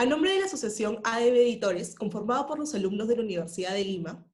A nombre de la Asociación AEB Editores, conformada por los alumnos de la Universidad de Lima,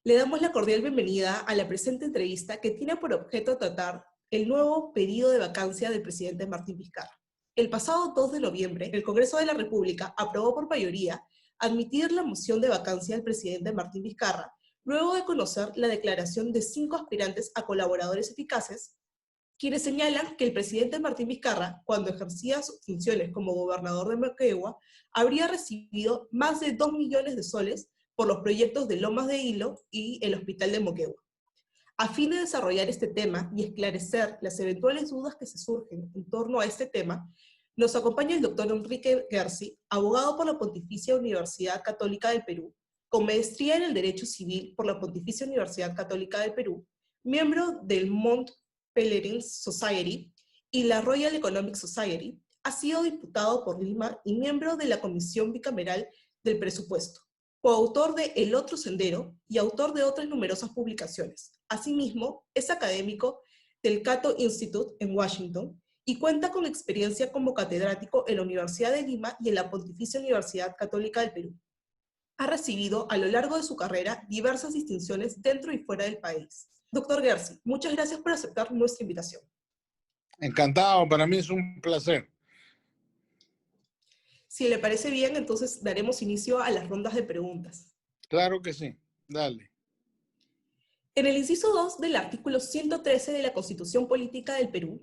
le damos la cordial bienvenida a la presente entrevista que tiene por objeto tratar el nuevo pedido de vacancia del presidente Martín Vizcarra. El pasado 2 de noviembre, el Congreso de la República aprobó por mayoría admitir la moción de vacancia del presidente Martín Vizcarra, luego de conocer la declaración de 5 aspirantes a colaboradores eficaces, quienes señalan que el presidente Martín Vizcarra, cuando ejercía sus funciones como gobernador de Moquegua, habría recibido más de 2 millones de soles por los proyectos de Lomas de Hilo y el Hospital de Moquegua. A fin de desarrollar este tema y esclarecer las eventuales dudas que se surgen en torno a este tema, nos acompaña el doctor Enrique Gersi, abogado por la Pontificia Universidad Católica del Perú, con maestría en el Derecho Civil por la Pontificia Universidad Católica del Perú, miembro del Mont Pelerin Society y la Royal Economic Society. Ha sido diputado por Lima y miembro de la Comisión Bicameral del Presupuesto, coautor de El Otro Sendero y autor de otras numerosas publicaciones. Asimismo, es académico del Cato Institute en Washington y cuenta con experiencia como catedrático en la Universidad de Lima y en la Pontificia Universidad Católica del Perú. Ha recibido a lo largo de su carrera diversas distinciones dentro y fuera del país. Doctor Gersi, muchas gracias por aceptar nuestra invitación. Encantado, para mí es un placer. Si le parece bien, entonces daremos inicio a las rondas de preguntas. Claro que sí, dale. En el inciso 2 del artículo 113 de la Constitución Política del Perú,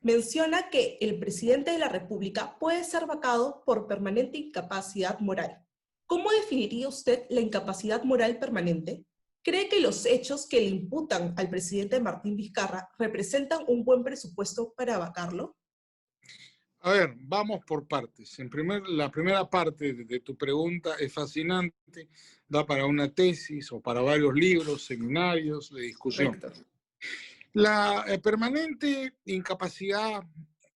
menciona que el presidente de la República puede ser vacado por permanente incapacidad moral. ¿Cómo definiría usted la incapacidad moral permanente? ¿Cree que los hechos que le imputan al presidente Martín Vizcarra representan un buen presupuesto para vacarlo? A ver, vamos por partes. La primera parte de tu pregunta es fascinante, da para una tesis o para varios libros, seminarios de discusión. Correcto. La permanente incapacidad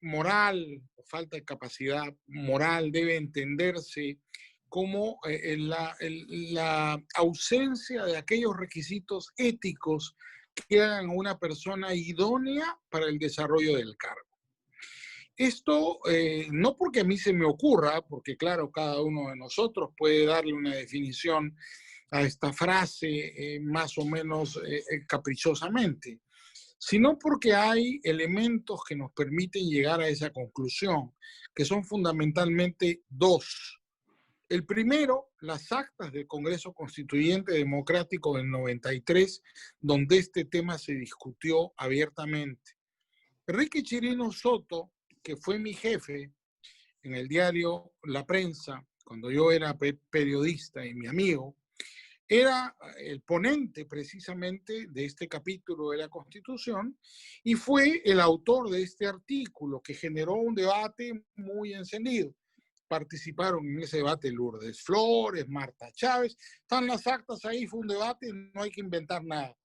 moral, o falta de capacidad moral, debe entenderse como la ausencia de aquellos requisitos éticos que hagan a una persona idónea para el desarrollo del cargo. Esto no porque a mí se me ocurra, porque claro, cada uno de nosotros puede darle una definición a esta frase más o menos caprichosamente, sino porque hay elementos que nos permiten llegar a esa conclusión, que son fundamentalmente dos. El primero, las actas del Congreso Constituyente Democrático del 93, donde este tema se discutió abiertamente. Enrique Chirino Soto, que fue mi jefe en el diario La Prensa, cuando yo era periodista y mi amigo, era el ponente precisamente de este capítulo de la Constitución y fue el autor de este artículo que generó un debate muy encendido. Participaron en ese debate Lourdes Flores, Marta Chávez, están las actas ahí, fue un debate, no hay que inventar nada.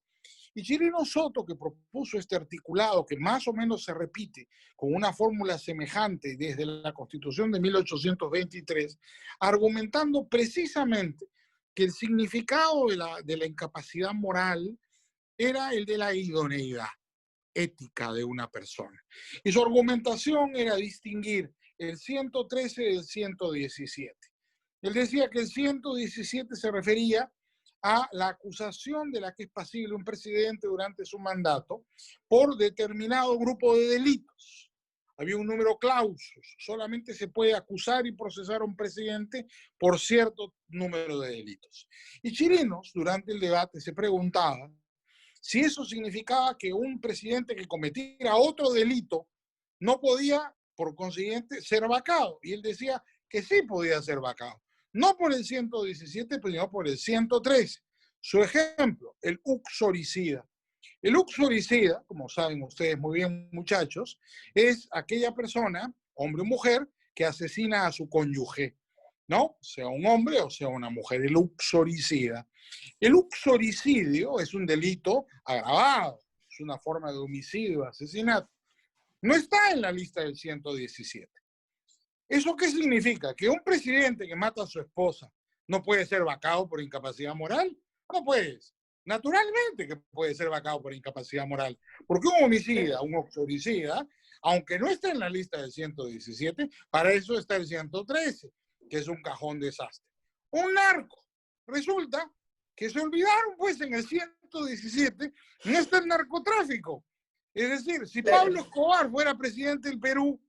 Y Chirino Soto, que propuso este articulado, que más o menos se repite con una fórmula semejante desde la Constitución de 1823, argumentando precisamente que el significado de la incapacidad moral era el de la idoneidad ética de una persona. Y su argumentación era distinguir el 113 del 117. Él decía que el 117 se refería a la acusación de la que es pasible un presidente durante su mandato por determinado grupo de delitos. Había un número clausus, solamente se puede acusar y procesar a un presidente por cierto número de delitos. Y Chirinos, durante el debate, se preguntaba si eso significaba que un presidente que cometiera otro delito no podía, por consiguiente, ser vacado. Y él decía que sí podía ser vacado. No por el 117, sino por el 113. Su ejemplo, el uxoricida. El uxoricida, como saben ustedes muy bien, muchachos, es aquella persona, hombre o mujer, que asesina a su cónyuge, ¿no? Sea un hombre o sea una mujer, el uxoricida. El uxoricidio es un delito agravado, es una forma de homicidio, asesinato. No está en la lista del 117. ¿Eso qué significa? ¿Que un presidente que mata a su esposa no puede ser vacado por incapacidad moral? No puedes. Naturalmente que puede ser vacado por incapacidad moral. Porque un homicida, un uxoricida, aunque no esté en la lista del 117, para eso está el 113. que es un cajón desastre. Un narco. Resulta que se olvidaron, pues, en el 117, no está el narcotráfico. Es decir, si Pablo Escobar fuera presidente del Perú,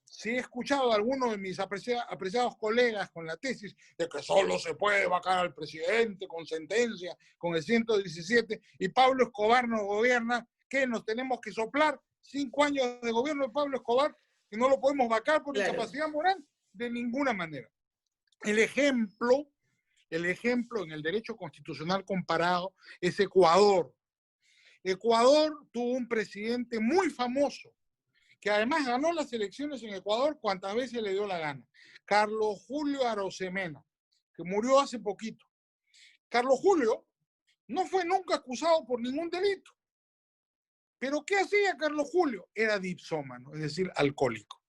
si he escuchado a algunos de mis apreciados colegas con la tesis de que solo se puede vacar al presidente con sentencia, con el 117, y Pablo Escobar nos gobierna, ¿qué? Nos tenemos que soplar 5 años de gobierno de Pablo Escobar y no lo podemos vacar por incapacidad moral, de ninguna manera. El ejemplo en el derecho constitucional comparado es Ecuador. Ecuador tuvo un presidente muy famoso, que además ganó las elecciones en Ecuador cuantas veces le dio la gana. Carlos Julio Arosemena, que murió hace poquito. Carlos Julio no fue nunca acusado por ningún delito. ¿Pero qué hacía Carlos Julio? Era dipsómano, es decir, alcohólico.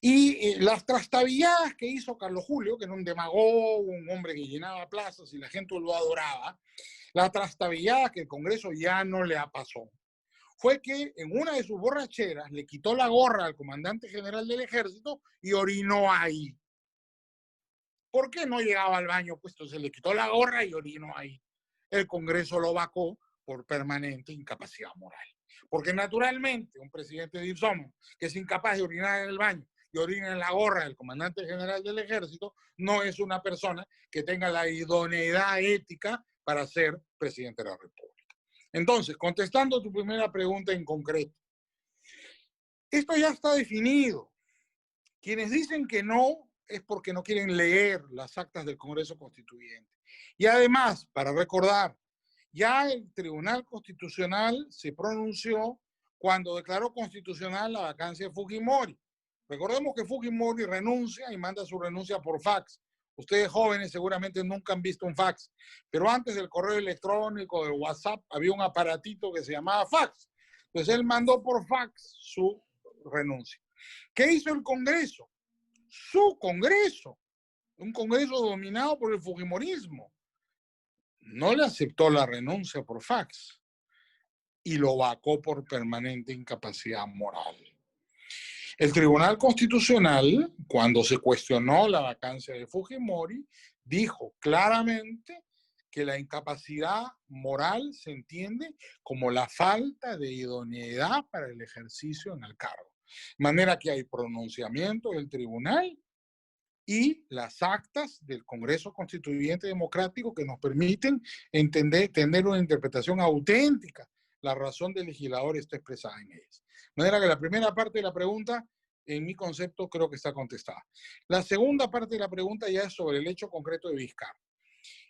Y las trastabilladas que hizo Carlos Julio, que era un demagogo, un hombre que llenaba plazas y la gente lo adoraba, la trastabillada que el Congreso ya no le pasó, fue que en una de sus borracheras le quitó la gorra al comandante general del ejército y orinó ahí. ¿Por qué no llegaba al baño? Pues entonces le quitó la gorra y orinó ahí. El Congreso lo vacó por permanente incapacidad moral. Porque naturalmente un presidente de dipsómano que es incapaz de orinar en el baño y orina en la gorra del comandante general del ejército no es una persona que tenga la idoneidad ética para ser presidente de la República. Entonces, contestando tu primera pregunta en concreto, esto ya está definido. Quienes dicen que no es porque no quieren leer las actas del Congreso Constituyente. Y además, para recordar, ya el Tribunal Constitucional se pronunció cuando declaró constitucional la vacancia de Fujimori. Recordemos que Fujimori renuncia y manda su renuncia por fax. Ustedes jóvenes seguramente nunca han visto un fax, pero antes del correo electrónico, del WhatsApp, había un aparatito que se llamaba fax. Entonces él mandó por fax su renuncia. ¿Qué hizo el Congreso? Su Congreso, un Congreso dominado por el Fujimorismo, no le aceptó la renuncia por fax y lo vacó por permanente incapacidad moral. El Tribunal Constitucional, cuando se cuestionó la vacancia de Fujimori, dijo claramente que la incapacidad moral se entiende como la falta de idoneidad para el ejercicio en el cargo. De manera que hay pronunciamiento del tribunal y las actas del Congreso Constituyente Democrático que nos permiten tener una interpretación auténtica. La razón del legislador está expresada en ellas. De manera que la primera parte de la pregunta, en mi concepto, creo que está contestada. La segunda parte de la pregunta ya es sobre el hecho concreto de Vizcarra.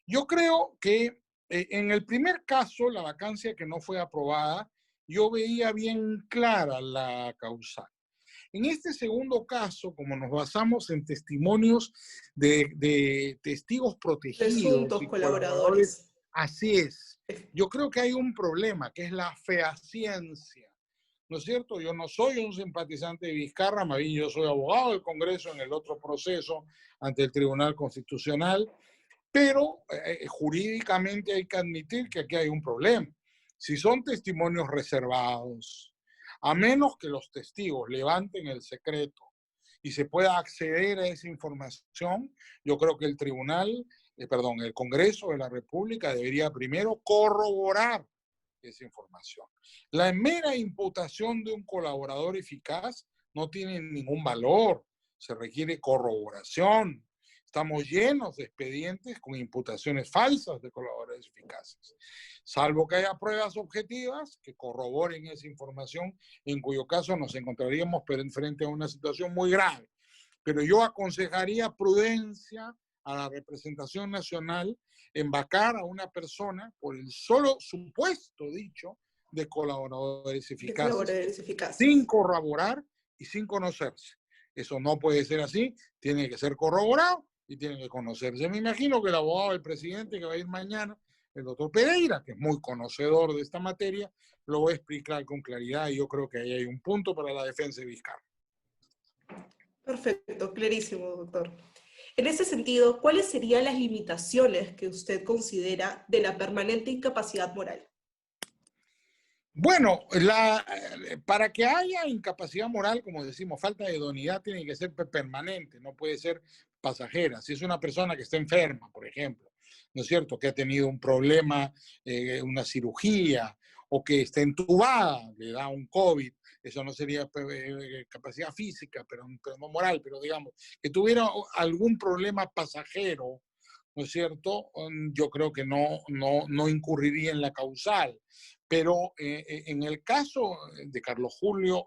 Yo creo que en el primer caso, la vacancia que no fue aprobada, yo veía bien clara la causal. En este segundo caso, como nos basamos en testimonios de testigos protegidos Presuntos y colaboradores, colaboradores. así es. Yo creo que hay un problema, que es la fehaciencia. ¿No es cierto? Yo no soy un simpatizante de Vizcarra, más bien yo soy abogado del Congreso en el otro proceso ante el Tribunal Constitucional, pero jurídicamente hay que admitir que aquí hay un problema. Si son testimonios reservados, a menos que los testigos levanten el secreto y se pueda acceder a esa información, yo creo que el Congreso de la República debería primero corroborar esa información. La mera imputación de un colaborador eficaz no tiene ningún valor, se requiere corroboración. Estamos llenos de expedientes con imputaciones falsas de colaboradores eficaces. Salvo que haya pruebas objetivas que corroboren esa información, en cuyo caso nos encontraríamos frente a una situación muy grave. Pero yo aconsejaría prudencia a la representación nacional en vacar a una persona por el solo supuesto dicho de colaboradores eficaces, sin corroborar y sin conocerse. Eso no puede ser así, tiene que ser corroborado y tiene que conocerse. Me imagino que el abogado del presidente que va a ir mañana, el doctor Pereira, que es muy conocedor de esta materia, lo va a explicar con claridad y yo creo que ahí hay un punto para la defensa de Vizcarra. Perfecto, clarísimo, doctor. En ese sentido, ¿cuáles serían las limitaciones que usted considera de la permanente incapacidad moral? Bueno, para que haya incapacidad moral, como decimos, falta de idoneidad tiene que ser permanente, no puede ser pasajera. Si es una persona que está enferma, por ejemplo, ¿no es cierto? Que ha tenido un problema, una cirugía, o que está entubada, le da un COVID, eso no sería capacidad física, pero no moral, pero digamos, que tuviera algún problema pasajero, ¿no es cierto? Yo creo que no incurriría en la causal. Pero en el caso de Carlos Julio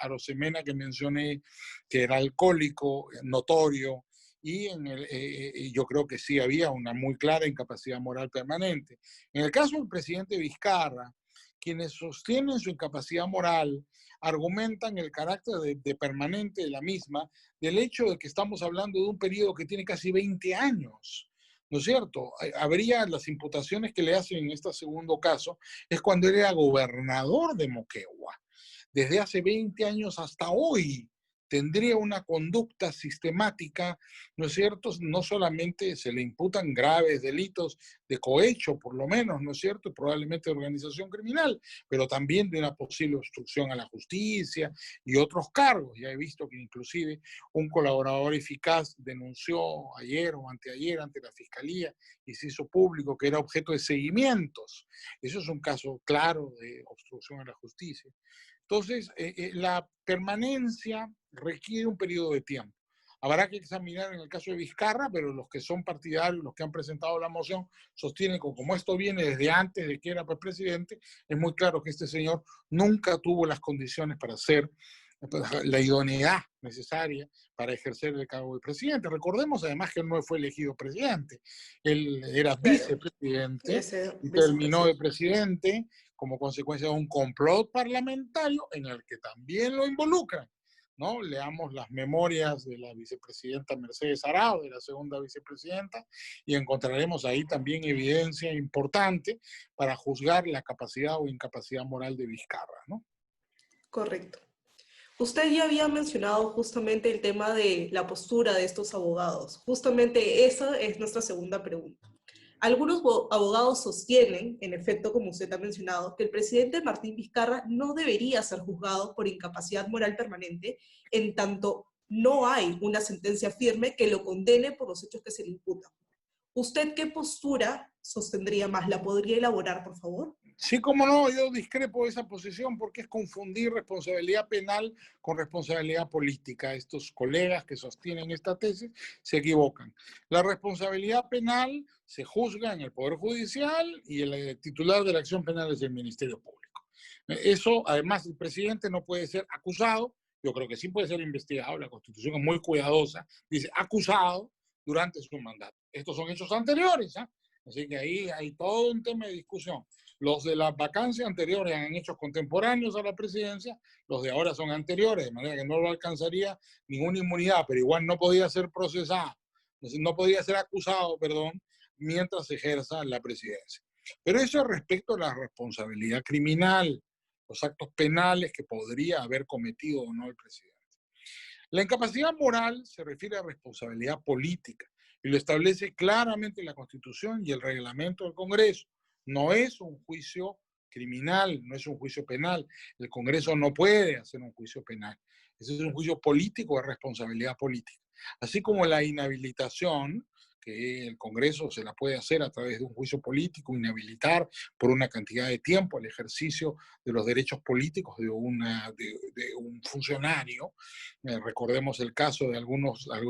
Arosemena, que mencioné, que era alcohólico, notorio, y yo creo que sí había una muy clara incapacidad moral permanente. En el caso del presidente Vizcarra, quienes sostienen su incapacidad moral argumentan el carácter de permanente de la misma del hecho de que estamos hablando de un periodo que tiene casi 20 años. ¿No es cierto? Habría las imputaciones que le hacen en este segundo caso, es cuando él era gobernador de Moquegua. Desde hace 20 años hasta hoy tendría una conducta sistemática, ¿no es cierto? No solamente se le imputan graves delitos de cohecho, por lo menos, ¿no es cierto? Probablemente de organización criminal, pero también de una posible obstrucción a la justicia y otros cargos. Ya he visto que inclusive un colaborador eficaz denunció ayer o anteayer ante la Fiscalía y se hizo público que era objeto de seguimientos. Eso es un caso claro de obstrucción a la justicia. Entonces, la permanencia requiere un periodo de tiempo. Habrá que examinar en el caso de Vizcarra, pero los que son partidarios, los que han presentado la moción, sostienen que como esto viene desde antes de que era presidente, es muy claro que este señor nunca tuvo las condiciones para ser la idoneidad necesaria para ejercer el cargo de presidente. Recordemos además que él no fue elegido presidente, él era Claro, vicepresidente ese y terminó de vicepresidente. presidente como consecuencia de un complot parlamentario en el que también lo involucran, ¿no? Leamos las memorias de la vicepresidenta Mercedes Arao, de la segunda vicepresidenta, y encontraremos ahí también evidencia importante para juzgar la capacidad o incapacidad moral de Vizcarra, ¿no? Correcto. Usted ya había mencionado justamente el tema de la postura de estos abogados. Justamente esa es nuestra segunda pregunta. Algunos abogados sostienen, en efecto, como usted ha mencionado, que el presidente Martín Vizcarra no debería ser juzgado por incapacidad moral permanente, en tanto no hay una sentencia firme que lo condene por los hechos que se le imputan. ¿Usted qué postura sostendría más? ¿La podría elaborar, por favor? Sí, como no, yo discrepo de esa posición porque es confundir responsabilidad penal con responsabilidad política. Estos colegas que sostienen esta tesis se equivocan. La responsabilidad penal se juzga en el Poder Judicial y el titular de la acción penal es el Ministerio Público. Eso, además, el presidente no puede ser acusado, yo creo que sí puede ser investigado, la Constitución es muy cuidadosa, dice acusado durante su mandato. Estos son hechos anteriores, ¿eh? Así que ahí hay todo un tema de discusión. Los de las vacancias anteriores eran hechos contemporáneos a la presidencia, los de ahora son anteriores, de manera que no lo alcanzaría ninguna inmunidad, pero igual no podía ser procesado, no podía ser acusado, perdón, mientras ejerza la presidencia. Pero eso es respecto a la responsabilidad criminal, los actos penales que podría haber cometido o no el presidente. La incapacidad moral se refiere a responsabilidad política y lo establece claramente la Constitución y el reglamento del Congreso. No es un juicio criminal, no es un juicio penal. El Congreso no puede hacer un juicio penal. Ese es un juicio político de responsabilidad política. Así como la inhabilitación, que el Congreso se la puede hacer a través de un juicio político, inhabilitar por una cantidad de tiempo el ejercicio de los derechos políticos de un funcionario. Recordemos el caso de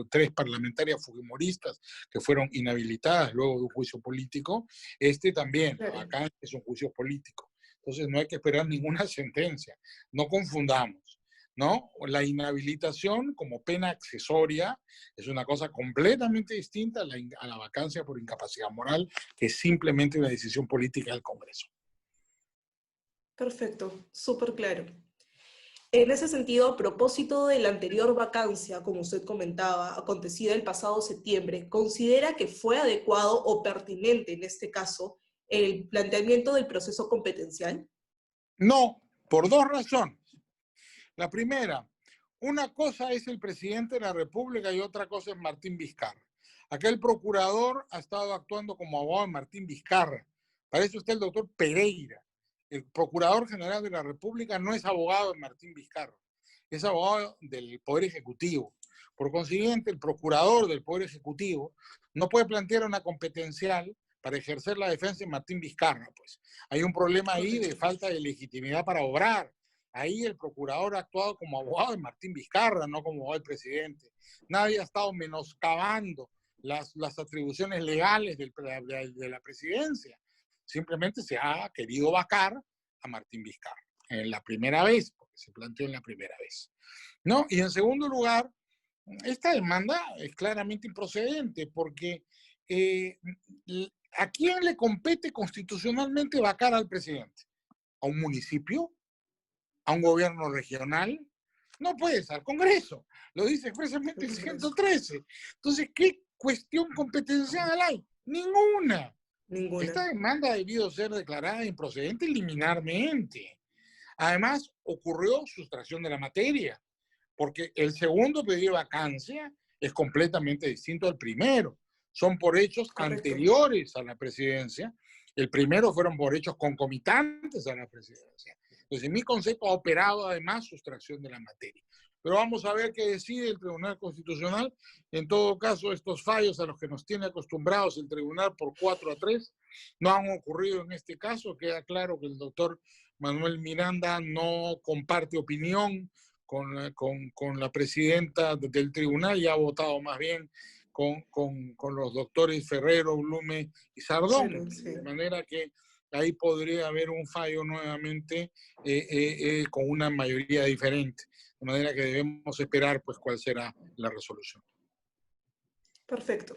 tres parlamentarias fujimoristas que fueron inhabilitadas luego de un juicio político. Este también, Claro. acá es un juicio político. Entonces no hay que esperar ninguna sentencia. No confundamos, ¿no? La inhabilitación como pena accesoria es una cosa completamente distinta a la vacancia por incapacidad moral, que es simplemente una decisión política del Congreso. Perfecto, súper claro. En ese sentido, a propósito de la anterior vacancia, como usted comentaba, acontecida el pasado septiembre, ¿considera que fue adecuado o pertinente en este caso el planteamiento del proceso competencial? No, por dos razones. La primera, una cosa es el presidente de la República y otra cosa es Martín Vizcarra. Aquel procurador ha estado actuando como abogado de Martín Vizcarra. Para eso está el doctor Pereira. El procurador general de la República no es abogado de Martín Vizcarra, es abogado del Poder Ejecutivo. Por consiguiente, el procurador del Poder Ejecutivo no puede plantear una competencial para ejercer la defensa de Martín Vizcarra. Pues hay un problema ahí de falta de legitimidad para obrar. Ahí el procurador ha actuado como abogado de Martín Vizcarra, no como abogado del presidente. Nadie ha estado menoscabando las atribuciones legales de la presidencia. Simplemente se ha querido vacar a Martín Vizcarra en la primera vez, porque se planteó en la primera vez, ¿no? Y en segundo lugar, esta demanda es claramente improcedente porque ¿a quién le compete constitucionalmente vacar al presidente? ¿A un municipio? ¿A un gobierno regional? No puede ser al Congreso. Lo dice expresamente el 113. Entonces, ¿qué cuestión competencial hay? Ninguna. Ninguna. Esta demanda ha debido ser declarada improcedente liminarmente. Además, ocurrió sustracción de la materia, porque el segundo pedido de vacancia es completamente distinto al primero. Son por hechos Correcto. anteriores a la presidencia. El primero fueron por hechos concomitantes a la presidencia. Entonces, en mi concepto ha operado además sustracción de la materia. Pero vamos a ver qué decide el Tribunal Constitucional. En todo caso, estos fallos a los que nos tiene acostumbrados el Tribunal por 4-3 no han ocurrido en este caso. Queda claro que el doctor Manuel Miranda no comparte opinión con la presidenta del tribunal y ha votado más bien con los doctores Ferrero, Blume y Sardón. Sí. De manera que ahí podría haber un fallo nuevamente con una mayoría diferente. De manera que debemos esperar pues cuál será la resolución. Perfecto.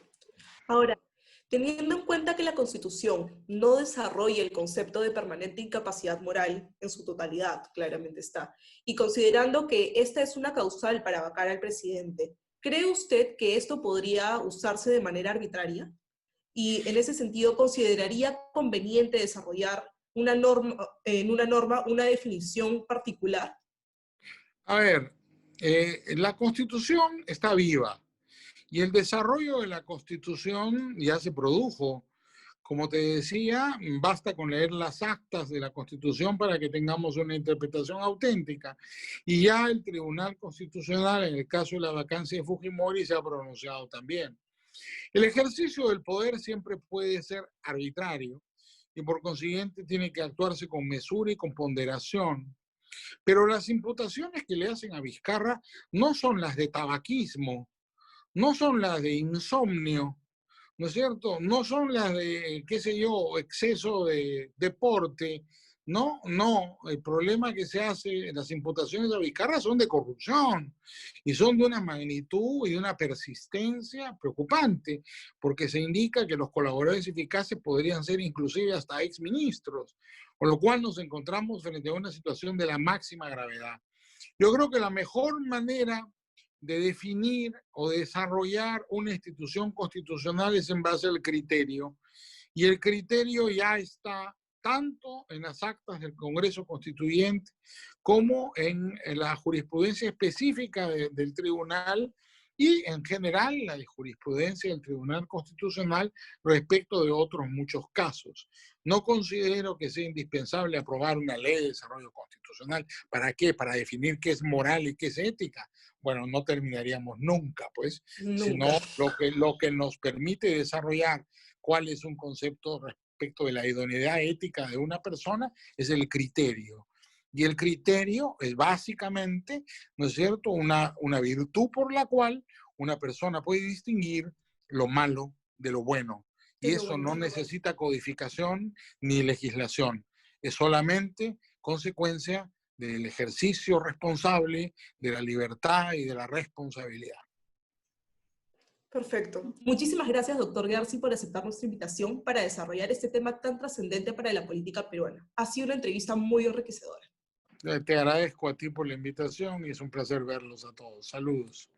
Ahora, teniendo en cuenta que la Constitución no desarrolla el concepto de permanente incapacidad moral en su totalidad, claramente está, y considerando que esta es una causal para vacar al presidente, ¿cree usted que esto podría usarse de manera arbitraria? Y en ese sentido, ¿consideraría conveniente desarrollar en una norma una definición particular? A ver, la Constitución está viva y el desarrollo de la Constitución ya se produjo. Como te decía, basta con leer las actas de la Constitución para que tengamos una interpretación auténtica. Y ya el Tribunal Constitucional, en el caso de la vacancia de Fujimori, se ha pronunciado también. El ejercicio del poder siempre puede ser arbitrario y por consiguiente tiene que actuarse con mesura y con ponderación. Pero las imputaciones que le hacen a Vizcarra no son las de tabaquismo, no son las de insomnio, ¿no es cierto? No son las de, qué sé yo, exceso de deporte. No, no, el problema que se hace, las imputaciones de Vizcarra son de corrupción y son de una magnitud y de una persistencia preocupante, porque se indica que los colaboradores eficaces podrían ser inclusive hasta exministros, con lo cual nos encontramos frente a una situación de la máxima gravedad. Yo creo que la mejor manera de definir o de desarrollar una institución constitucional es en base al criterio. Y el criterio ya está tanto en las actas del Congreso Constituyente como en la jurisprudencia específica del tribunal y en general la jurisprudencia del Tribunal Constitucional respecto de otros muchos casos. No considero que sea indispensable aprobar una ley de desarrollo constitucional. ¿Para qué? Para definir qué es moral y qué es ética. Bueno, no terminaríamos nunca, pues, sino Nunca. lo que nos permite desarrollar cuál es un concepto respecto de la idoneidad ética de una persona es el criterio. Y el criterio es básicamente, ¿no es cierto?, una virtud por la cual una persona puede distinguir lo malo de lo bueno. Y eso no necesita codificación ni legislación. Es solamente consecuencia del ejercicio responsable de la libertad y de la responsabilidad. Perfecto. Muchísimas gracias, doctor Garci, por aceptar nuestra invitación para desarrollar este tema tan trascendente para la política peruana. Ha sido una entrevista muy enriquecedora. Te agradezco a ti por la invitación y es un placer verlos a todos. Saludos.